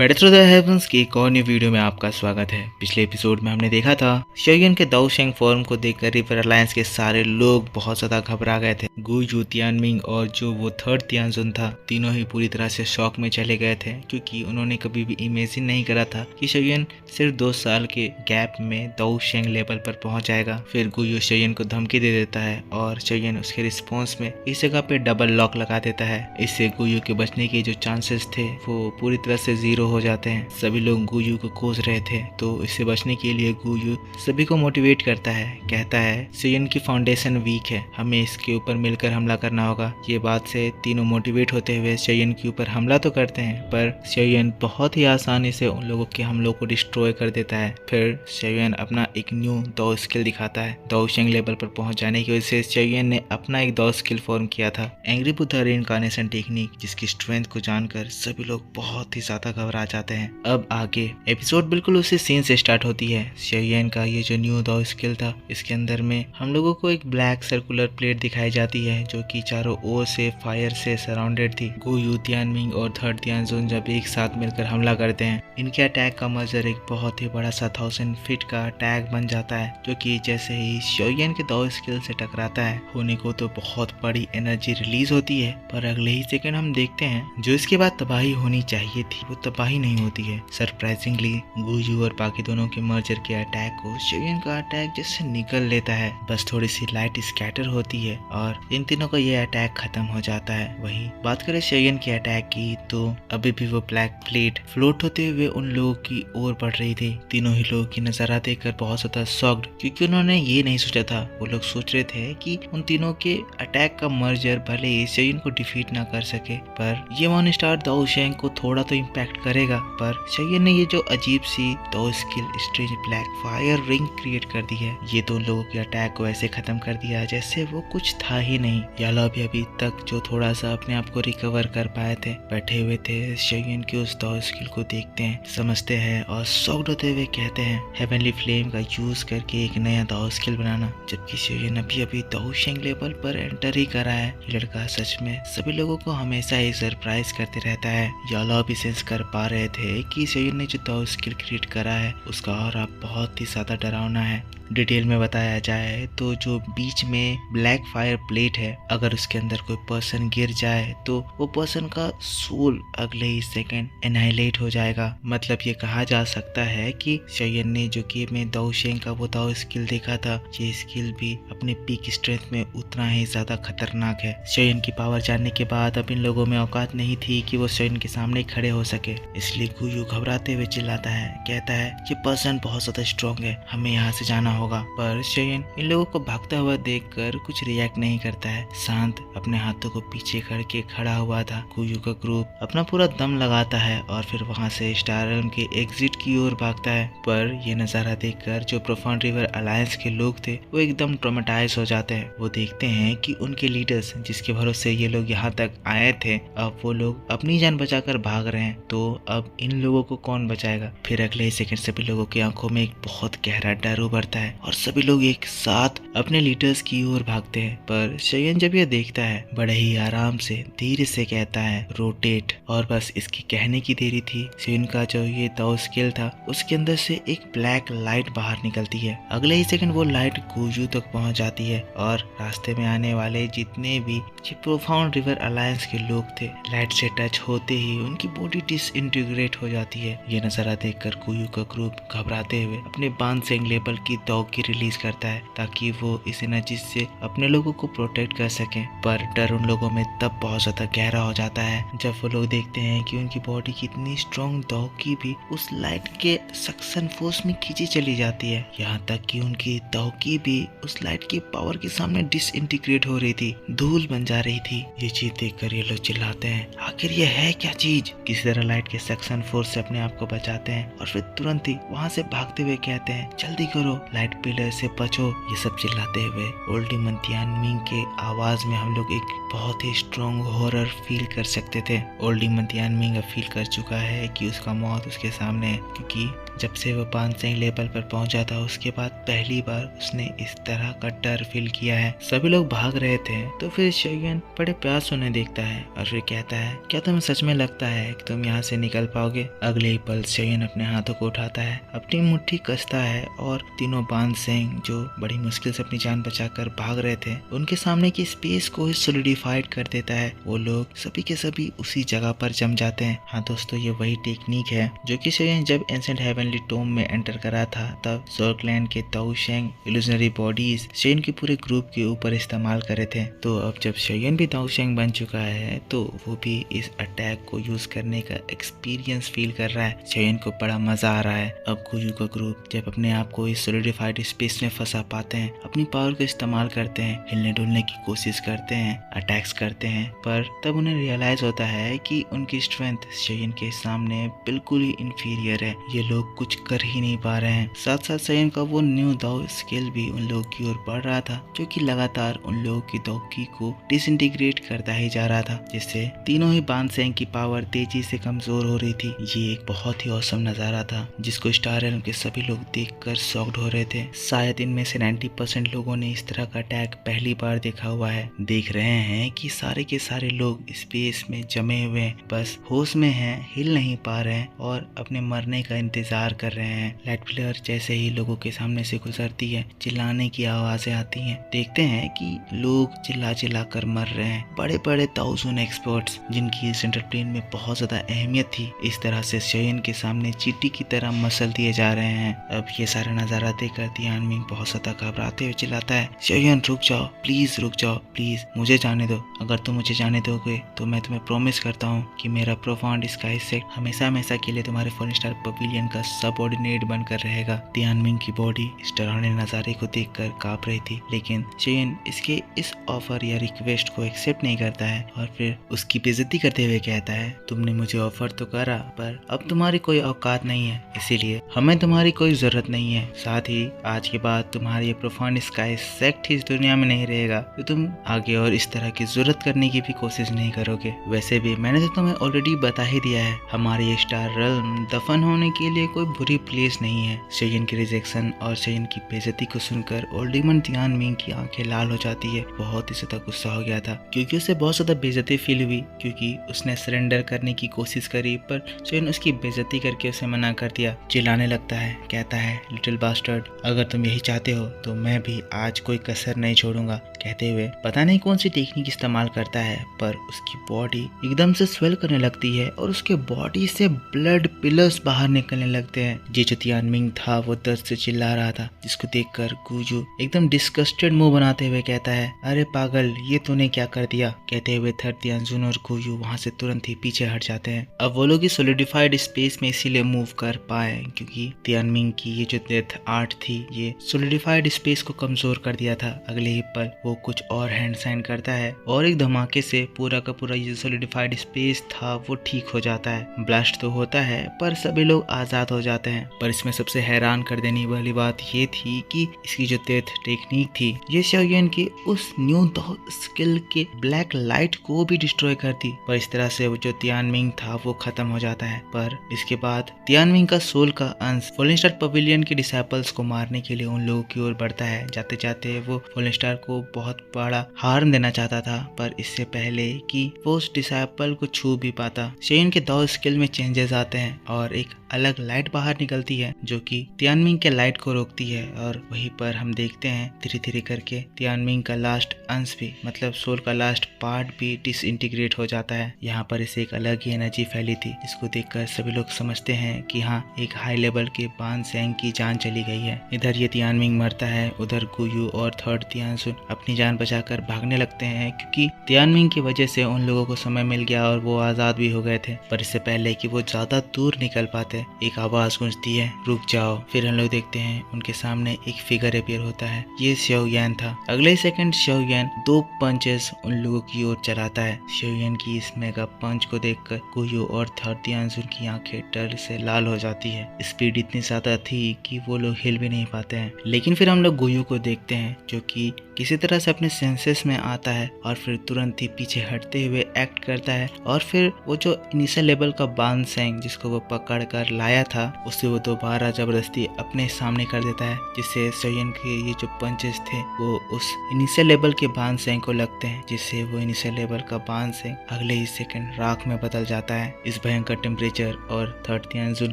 Battle through the heavens की एक और न्यू वीडियो में आपका स्वागत है। पिछले एपिसोड में हमने देखा था शोयन के दाओ शेंग फॉर्म को देखकर रिवर अलायंस के सारे लोग बहुत ज्यादा घबरा गए थे। गु यू, तियानमिंग और जो वो थर्ड तियानजुन था, तीनों ही पूरी तरह से शॉक में चले गए थे, क्योंकि उन्होंने कभी भी इमेजिन नहीं करा था कि शोयन सिर्फ 2 साल के गैप में दाओ शेंग लेवल पर पहुंच जाएगा। फिर गु यू शोयन को धमकी दे देता है और शोयन उसके रिस्पॉन्स में इस जगह पे डबल लॉक लगा देता है। इससे गु यू के बचने के जो चांसेस थे वो पूरी तरह से 0 हो जाते हैं। सभी लोग गु यू को खोज रहे थे, तो इससे बचने के लिए गु यू सभी को मोटिवेट करता है। कहता है शोयन की फाउंडेशन वीक है, हमें इसके ऊपर मिलकर हमला करना होगा। ये बात से तीनों मोटिवेट होते हुए शोयन के ऊपर हमला तो करते हैं, पर शोयन बहुत ही आसानी से उन लोगों के हमलों को डिस्ट्रॉय कर देता है। फिर शोयन अपना एक न्यू दाओ स्किल दिखाता है। दाओ शेंग लेवल पर पहुंच जाने की वजह से शोयन ने अपना एक दाओ स्किल फॉर्म किया था, एंग्री बुद्धा रीइंकार्नेशन टेक्निक, जिसकी स्ट्रेंथ को जानकर सभी लोग बहुत ही ज्यादा घबरा जाते हैं। अब आगे एपिसोड बिल्कुल उसी सीन से स्टार्ट होती है। शोयन का ये जो न्यू दाओ स्किल था, इसके अंदर में हम लोगों को एक ब्लैक सर्कुलर प्लेट दिखाई जाती है जो कि चारों ओर से फायर से सराउंडेड थी। गु यू, तियानमिंग और थर्ड तियानजुन जब एक साथ मिलकर हमला करते हैं, इनके अटैक का मजर एक बहुत ही बड़ा सा 1000 फीट का अटैक बन जाता है, जो कि जैसे ही शोयन के दाओ स्किल से टकराता है, होने को तो बहुत बड़ी एनर्जी रिलीज होती है, पर अगले ही सेकंड हम देखते हैं जो इसके बाद तबाही होनी चाहिए थी वो तबाही नहीं होती है। सरप्राइजिंगली गु यू और बाकी दोनों के मर्जर के अटैक को शोयन का अटैक जैसे निकल लेता है। बस थोड़ी सी लाइट स्कैटर होती है और इन तीनों का ये अटैक खत्म हो जाता है। वहीं बात करें शोयन के अटैक की, तो अभी भी वो ब्लैक प्लेट फ्लोट होते हुए उन लोगों की ओर बढ़ रही थी। तीनों ही लोगों की नजारा देखकर बहुत ज्यादा शॉक्ड, क्योंकि उन्होंने ये नहीं सोचा था। वो लोग सोच रहे थे कि उन तीनों के अटैक का मर्जर भले ही शोयन को डिफीट ना कर सके, पर ये वन स्टार दाओ शेंग को थोड़ा तो इम्पैक्ट करेगा। पर शोयन ने ये जो अजीब सी दाओ skill strange black fire ring create कर दी है, ये तो लोगों के अटैक को ऐसे खत्म कर दिया जैसे वो कुछ था ही नहीं। यालो अभी तक जो थोड़ा सा अपने आप को रिकवर कर पाए थे, बैठे हुए थे, शोयन की उस दाओ स्किल को देखते हैं, समझते हैं और शॉक्ड होते हुए कहते हैं हेवनली फ्लेम का यूज करके एक नया दाओ स्किल बनाना, जबकि शोयन अभी दाओ शेंग लेवल पर एंटर ही करा है। ये लड़का सच में सभी लोगों को हमेशा ही सरप्राइज करते रहता है। यालो भी सेंस कर पा रहे थे कि शोयन ने जो दाओ स्किल क्रिएट करा है उसका और बहुत ही ज्यादा डरावना है। डिटेल में बताया जाए तो जो बीच में ब्लैक फायर प्लेट है, अगर उसके अंदर कोई पर्सन गिर जाए तो वो पर्सन का सोल अगले ही सेकंड एनाइलेट हो जाएगा। मतलब ये कहा जा सकता है कि शोयन ने जो गेम में दाओ शेंग का वो दाओ स्किल देखा था, ये स्किल भी अपने पीक स्ट्रेंथ में उतना ही ज्यादा खतरनाक है। शोयन की पावर जानने के बाद अब इन लोगों में औकात नहीं थी कि वो शोयन के सामने खड़े हो सके, इसलिए गु यू घबराते हुए चिल्लाता है, कहता है ये पर्सन बहुत ज्यादा स्ट्रॉन्ग है, हमें यहाँ से जाना होगा। पर शोयन इन लोगों को भागता हुआ देखकर कुछ रिएक्ट नहीं करता है, शांत अपने हाथों को पीछे करके खड़ा हुआ था। गु यू का ग्रुप अपना पूरा दम लगाता है और फिर वहां से स्टार रेल्म के एग्जिट की ओर भागता है। पर ये नजारा देखकर जो प्रोफाउंड रिवर अलायंस के लोग थे वो एकदम ट्रॉमेटाइज हो जाते हैं। वो देखते हैं कि उनके लीडर्स जिसके भरोसे ये लोग यहाँ तक आए थे, अब वो लोग अपनी जान बचाकर भाग रहे हैं, तो अब इन लोगों को कौन बचाएगा। फिर अगले सेकंड सभी लोगों की आंखों में एक बहुत गहरा डर उभरता है और सभी लोग एक साथ अपने लीडर्स की ओर भागते हैं। पर शोयन जब ये देखता है, बड़े ही आराम से धीरे से कहता है रोटेट, और बस इसकी कहने की देरी थी। शोयन का जो ये दाओ स्किल था उसके अंदर से एक ब्लैक लाइट बाहर निकलती है। अगले ही सेकंड वो लाइट गु यू तक पहुंच जाती है और रास्ते में आने वाले जितने भी ये प्रोफाउंड रिवर अलायंस के लोग थे, लाइट से टच होते ही उनकी बॉडी डिसइंटीग्रेट हो जाती है। ये नजारा देखकर गु यू का ग्रुप घबराते हुए अपने बान सेंग लेवल की दाओ की रिलीज करता है, ताकि वो इस एनर्जी से अपने लोगों को प्रोटेक्ट कर सके। पर डर उन लोगों में तब बहुत ज्यादा गहरा हो जाता है जब वो लोग देखते हैं कि उनकी बॉडी कितनी स्ट्रॉन्ग दाओ की भी उस लाइट के सक्शन फोर्स में खींची चली जाती है, यहाँ तक कि उनकी दाओ की भी उस लाइट की पावर के सामने डिसइंटीग्रेट हो रही थी, धूल बन जा रही थी। ये चीज देखकर ये लोग चिल्लाते हैं आखिर ये है क्या चीज। किसी तरह लाइट के सक्शन फोर्स से अपने आप को बचाते हैं और फिर तुरंत ही वहाँ से भागते हुए कहते हैं जल्दी करो, लाइट पिलर से बचो, ये सब चिल्लाते हुए ओल्ड डीमन तियानमिंग के आवाज में हम लोग एक बहुत ही स्ट्रॉन्ग हॉरर फील कर सकते थे। ओल्ड डीमन तियानमिंग अब फील कर चुका है कि उसका मौत उसके सामने है, क्योंकि जब से वो बानसेंग लेवल पर पहुंचा था उसके बाद पहली बार उसने इस तरह का डर फील किया है। सभी लोग भाग रहे थे तो फिर शोयन बड़े प्यार से उन्हें देखता है और फिर कहता है, क्या तुम्हें सच में लगता है कि तुम यहाँ से निकल पाओगे? अगले ही पल शोयन अपने हाथों को उठाता है, अपनी मुट्ठी कसता है और तीनों बानसेंग जो बड़ी मुश्किल से अपनी जान बचाकर भाग रहे थे उनके सामने की स्पेस को सॉलिडिफाइड कर देता है। वो लोग सभी के सभी उसी जगह पर जम जाते हैं। हाँ दोस्तों, ये वही टेक्निक है जो कि शोयन जब एंसेंट हेवनली टोम में एंटर करा था तब सोल क्लैन के दाओशेंग इल्यूजनरी बॉडीज शोयन के पूरे ग्रुप के ऊपर इस्तेमाल करे थे। तो अब जब शोयन भी दाओशेंग बन चुका है तो वो भी इस अटैक को यूज करने का एक्सपीरियंस फील कर रहा है। शोयन को बड़ा मजा आ रहा है। अब गुयू का ग्रुप जब अपने आप को इस सॉलिडिफाइड स्पेस में फंसा पाते हैं, अपनी पावर का इस्तेमाल करते हैं, हिलने डुलने की कोशिश करते हैं, अटैक्स करते हैं, पर तब उन्हें रियलाइज होता है कि उनकी स्ट्रेंथ शोयन के सामने बिल्कुल ही इंफीरियर है। ये लोग कुछ कर ही नहीं पा रहे हैं। साथ साथ शोयन का वो न्यू दाओ स्किल भी उन लोगों की ओर बढ़ रहा था, जो कि लगातार उन लोगों की दाओ की को डिसइंटीग्रेट करता ही जा रहा था, जिससे तीनों ही बानसेंग की पावर तेजी से कमजोर हो रही थी। ये एक बहुत ही औसम नजारा था जिसको स्टार रेल्म के सभी लोग देखकर शॉक्ड हो रहे थे। शायद इनमें से 90% लोगों ने इस तरह का अटैक पहली बार देखा हुआ है। देख रहे हैं कि सारे के सारे लोग स्पेस में जमे हुए हैं, बस होश में हैं, हिल नहीं पा रहे हैं और अपने मरने का इंतजार कर रहे हैं। लाइट पिलर जैसे ही लोगों के सामने से गुजरती है, चिल्लाने की आवाजें आती हैं। देखते हैं कि लोग चिल्ला चिल्ला कर मर रहे हैं। बड़े बड़े ताउज़न एक्सपर्ट्स जिनकी सेंट्रल प्लेन में बहुत ज्यादा अहमियत थी, इस तरह से शोयन के सामने चींटी की तरह मसल दिए जा रहे हैं। अब ये सारा नजारा देखकर तियानमिंग बहुत ज्यादा घबराते हुए चिल्लाता है, शोयन रुक जाओ, प्लीज रुक जाओ, प्लीज मुझे जाने दो। अगर तुम मुझे जाने दोगे तो मैं तुम्हें प्रॉमिस करता हूँ कि मेरा प्रोफाउंड स्काई सेक्ट हमेशा हमेशा के लिए तुम्हारे फॉरेन स्टार पवेलियन का सबऑर्डिनेट बनकर रहेगा। तियानमिंग की बॉडी इस डरावने नजारे को देखकर कांप रही थी, लेकिन शोयन इसके इस ऑफर या रिक्वेस्ट को एक्सेप्ट नहीं करता है और फिर उसकी बेइज्जती करते हुए कहता है, तुमने मुझे ऑफर तो करा पर अब तुम्हारी कोई औकात नहीं है, इसीलिए हमें तुम्हारी कोई जरूरत नहीं है। साथ ही आज के बाद तुम्हारी ये प्रोफाउंड स्काई सेक्ट इस दुनिया में नहीं रहेगा, तो तुम आगे और इस तरह की जरूरत करने की भी कोशिश नहीं करोगे। वैसे भी मैंने तो तुम्हें ऑलरेडी बता ही दिया है, हमारी स्टार रेल्म दफन होने के लिए कोई बुरी प्लेस नहीं है। शोयन की रिजेक्शन और शोयन की बेइज्जती को सुनकर ओल्ड डीमन तियानमिंग की आंखें लाल हो जाती है। बहुत ही ज्यादा गुस्सा हो गया था क्योंकि उसे बहुत ज्यादा बेइज्जती फील हुई, क्योंकि उसने सरेंडर करने की कोशिश करी पर शोयन उसकी बेइज्जती करके उसे मना कर दिया। चिल्लाने लगता है, कहता है, लिटिल बास्टर्ड, अगर तुम यही चाहते हो तो मैं भी आज कोई कसर नहीं छोड़ूंगा। कहते हुए पता नहीं कौन सी टेक्निक इस्तेमाल करता है पर उसकी बॉडी एकदम से स्वेल करने लगती है और उसके बॉडी से ब्लड पिलर्स बाहर निकलने लगते हैं। ये जो तियानमिंग था वो दर्द से चिल्ला रहा था, जिसको देखकर गुजू एकदम डिस्गस्टेड मुंह बनाते हुए कहता है, अरे पागल, ये तूने क्या कर दिया? कहते हुए थर्ड तियानजुन और गुयू वहां से तुरंत ही पीछे हट जाते हैं। अब वो लोग सॉलिडिफाइड स्पेस में इसीलिए मूव कर पाए क्योंकि तियानमिंग की ये जो डेथ आर्ट थी ये सॉलिडिफाइड स्पेस को कमजोर कर दिया था। अगले ही पल वो कुछ और हैंड साइन करता है और एक धमाके से पूरा का पूरा ये सॉलिडिफाइड स्पेस था वो ठीक हो जाता है। ब्लास्ट तो होता है पर सभी लोग आजाद हो जाते हैं। पर इसमें सबसे हैरान कर देने वाली बात ये थी कि इसकी जो डेथ टेक्निक थी ये शोयन की उस न्यू दाओ स्किल के ब्लैक लाइट को भी डिस्ट्रॉय कर दी। पर इस तरह से वो जो तियानमिंग था वो खत्म हो जाता है। पर इसके बाद तियानमिंग का सोल का अंश फॉलन स्टार पवेलियन के डिसाइपल्स को मारने के लिए उन लोगों की ओर बढ़ता है। जाते जाते वो फॉलन स्टार को बहुत बड़ा हार्म देना चाहता था, पर इससे पहले कि वो उस डिसाइपल को छू भी पाता शोयन के दाओ स्किल में चेंजेस आते हैं और एक अलग लाइट बाहर निकलती है जो कि तियानमिंग के लाइट को रोकती है। और वहीं पर हम देखते हैं धीरे धीरे करके तियानमिंग का लास्ट अंश भी मतलब सोल का लास्ट पार्ट भी डिसइंटीग्रेट हो जाता है। यहाँ पर इसे एक अलग ही एनर्जी फैली थी जिसको देखकर सभी लोग समझते हैं कि हाँ, एक हाई लेवल के बानसेंग की जान चली गई है। इधर ये तियानमिंग मरता है, उधर गुयू और थर्ड तियानजुन अपनी जान बचाकर भागने लगते हैं क्योंकि तियानमिंग की वजह से उन लोगों को समय मिल गया और वो आजाद भी हो गए थे। पर इससे पहले कि वो ज्यादा दूर निकल पाते है एक आवाज गूंजती है, रुक जाओ। फिर हम लोग देखते हैं उनके सामने एक फिगर अपीयर होता है, ये शाओयान था। अगले सेकंड शाओयान 2 पंचेस उन लोगों की ओर चलाता है। शाओयान की इस मेगा पंच को देखकर गुयू और थर्ड तियानजुन की आंखें डर से लाल हो जाती है। स्पीड इतनी ज्यादा थी कि वो लोग हिल भी नहीं पाते हैं। लेकिन फिर हम लोग गुयू को देखते हैं जो कि किसी तरह से अपने सेंसेस में आता है और फिर तुरंत ही पीछे हटते हुए एक्ट करता है और फिर वो जो इनिशियल लेवल का बान सेंग जिसको वो पकड़ कर लाया था उसे वो दोबारा जबरदस्ती अपने सामने कर देता है, जिससे शाओयान के ये जो पंचेस थे वो उस इनिशियल लेवल के बान सेंग को लगते हैं, जिससे वो इनिशियल लेवल का बान सेंग अगले ही सेकंड राख में बदल जाता है। इस भयंकर टेम्परेचर और थर्ड तियानजुन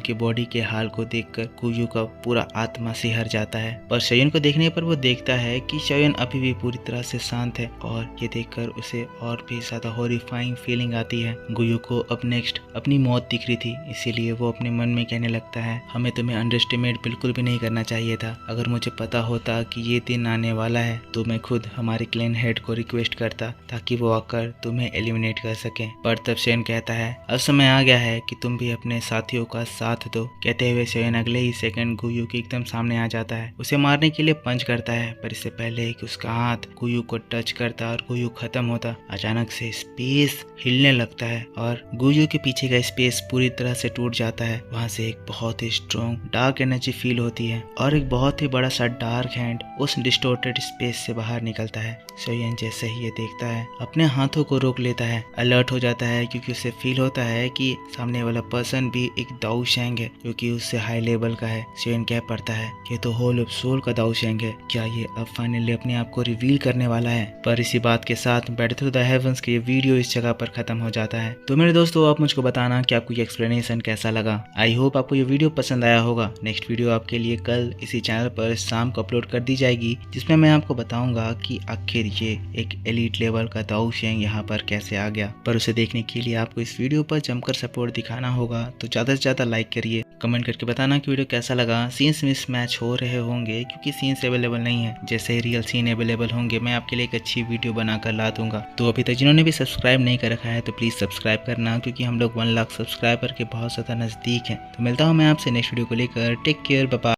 की बॉडी के हाल को देखकर गुयू का पूरा आत्मा सिहर जाता है। पर शाओयान को देखने पर वो देखता है कि शाओयान अभी भी पूरी तरह से शांत है और ये देखकर उसे और भी ज्यादा हॉरिफाइंग फीलिंग आती है। गुयू को अब नेक्स्ट अपनी मौत दिख रही थी, इसीलिए वो अपने मन में कहने लगता है, हमें तुम्हें अंडरस्टिमेट बिल्कुल भी नहीं करना चाहिए था। अगर मुझे पता होता कि ये दिन आने वाला है तो मैं खुद हमारे क्लैन हेड को रिक्वेस्ट करता ताकि वो आकर तुम्हें एलिमिनेट कर सके। पर तब शाओयान कहता है, अब समय आ गया है कि तुम भी अपने साथियों का साथ दो। कहते हुए शाओयान अगले ही सेकंड गुयू के एकदम सामने आ जाता है, उसे मारने के लिए पंच करता है। पर इससे पहले कि उसका हाथ गुयू को टच करता और गुयू खत्म होता, अचानक से स्पेस हिलने लगता है और गुयू के पीछे का स्पेस पूरी तरह से टूट जाता है। वहां से एक बहुत ही स्ट्रॉन्ग डार्क एनर्जी फील होती है और एक बहुत ही बड़ा सा डार्क हैंड उस डिस्टोर्टेड स्पेस से बाहर निकलता है। शाओयान जैसे ही ये देखता है अपने हाथों को रोक लेता है, अलर्ट हो जाता है क्योंकि उसे फील होता है कि सामने वाला पर्सन भी एक दाऊ शेंग है जो कि उससे हाई लेवल का है। शाओयान कह पड़ता है ये तो होल ऑफ सोल का दाऊ शेंग है, क्या ये अब फाइनली अपने आप को रिवील करने वाला है। पर इसी बात के साथ बैठ थ्रू द हेवंस की वीडियो इस जगह पर खत्म हो जाता है। तो मेरे दोस्तों आप मुझको बताना कि आपको ये एक्सप्लेनेशन कैसा लगा। आई होप आपको ये वीडियो पसंद आया होगा। नेक्स्ट वीडियो आपके लिए कल इसी चैनल पर शाम को अपलोड कर दी जाएगी, जिसमें मैं आपको बताऊंगा कि आखिर ये एक एलीट लेवल का दाऊ शेंग यहाँ पर कैसे आ गया। पर उसे देखने के लिए आपको इस वीडियो पर जमकर सपोर्ट दिखाना होगा, तो ज्यादा से ज्यादा लाइक करिए, कमेंट करके बताना कि वीडियो कैसा लगा। सीन्स मिस मैच हो रहे होंगे क्योंकि सीन्स अवेलेबल नहीं है, जैसे रियल सीन अवेलेबल होंगे मैं आपके लिए एक अच्छी वीडियो बनाकर ला दूंगा। तो अभी तक जिन्होंने भी सब्सक्राइब नहीं कर रखा है तो प्लीज सब्सक्राइब करना, क्योंकि हम लोग 1 लाख सब्सक्राइबर के बहुत ज्यादा नजदीक हैं। तो मिलता हूँ मैं आपसे नेक्स्ट वीडियो को लेकर। Take care, bye bye.